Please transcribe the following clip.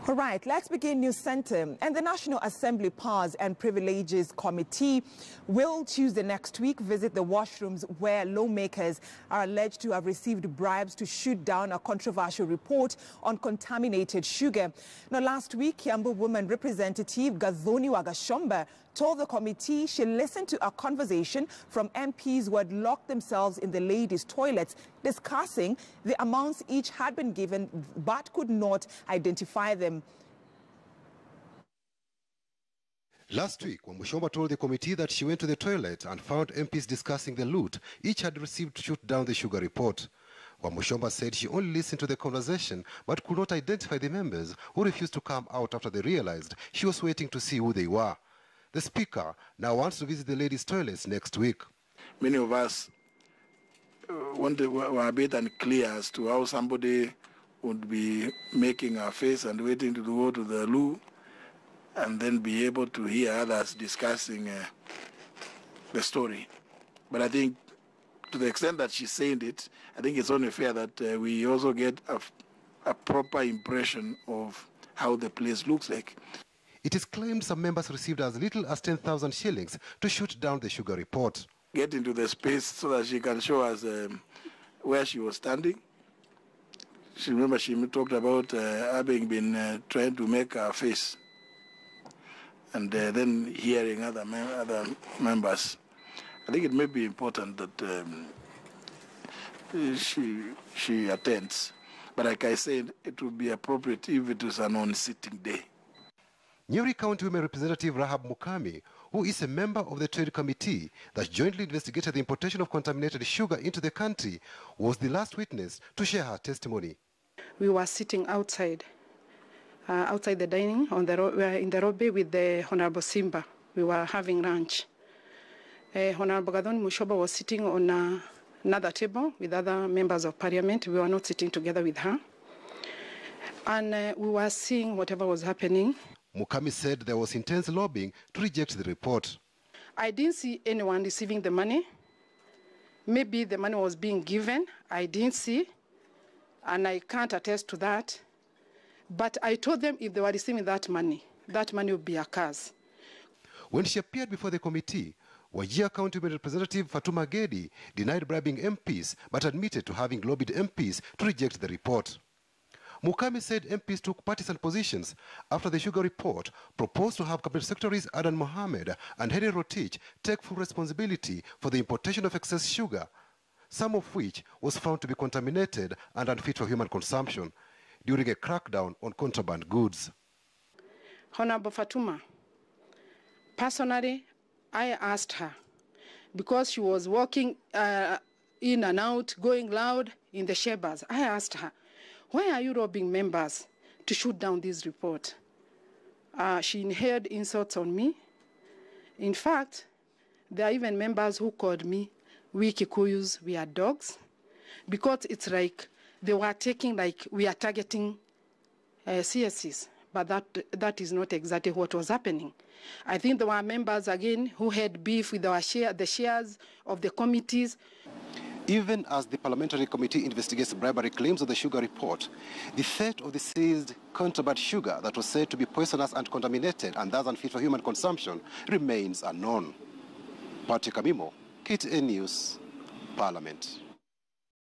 All right, let's begin News Center. And the National Assembly Powers and Privileges Committee will Tuesday next week visit the washrooms where lawmakers are alleged to have received bribes to shoot down a controversial report on contaminated sugar. Now, last week, Kiambu Woman Representative Gathoni Wagashomba told the committee she listened to a conversation from MPs who had locked themselves in the ladies' toilets discussing the amounts each had been given but could not identify them. Last week, Wambushomba told the committee that she went to the toilet and found MPs discussing the loot each had received to shoot down the sugar report. Wambushomba said she only listened to the conversation but could not identify the members who refused to come out after they realized she was waiting to see who they were. The Speaker now wants to visit the ladies' toilets next week. Many of us were a bit unclear as to how somebody would be making a face and waiting to go to the loo and then be able to hear others discussing the story. But I think to the extent that she's saying it, I think it's only fair that we also get a proper impression of how the place looks like. It is claimed some members received as little as 10,000 shillings to shoot down the sugar report. Get into the space so that she can show us where she was standing. She talked about having been trying to make her face and then hearing other members. I think it may be important that she attends. But like I said, it would be appropriate if it was a non-sitting day. Nyeri County Women Representative Rahab Mukami, who is a member of the Trade Committee that jointly investigated the importation of contaminated sugar into the country, was the last witness to share her testimony. We were sitting outside the dining on the we were in the lobby with the Honorable Simba. We were having lunch. Honorable Gathoni Mushoba was sitting on another table with other members of parliament. We were not sitting together with her. And we were seeing whatever was happening. Mukami said there was intense lobbying to reject the report. I didn't see anyone receiving the money. Maybe the money was being given. I didn't see, and I can't attest to that. But I told them if they were receiving that money would be a curse. When she appeared before the committee, Wajir County Representative Fatuma Gedi denied bribing MPs but admitted to having lobbied MPs to reject the report. Mukami said MPs took partisan positions after the sugar report proposed to have Cabinet Secretaries Adan Mohammed and Henry Rotich take full responsibility for the importation of excess sugar, some of which was found to be contaminated and unfit for human consumption during a crackdown on contraband goods. Honorable Fatuma, personally, I asked her, because she was walking in and out, going loud in the chambers, I asked her, why are you robbing members to shoot down this report? She inhaled insults on me. In fact, there are even members who called me, we Kikuyus, we are dogs, because it's like they were taking like we are targeting CSCs, but that is not exactly what was happening. I think there were members again who had beef with the shares of the committees. Even as the parliamentary committee investigates bribery claims of the sugar report, the fate of the seized contraband sugar that was said to be poisonous and contaminated and thus unfit for human consumption remains unknown. Patrick Amimo, KTN News, Parliament.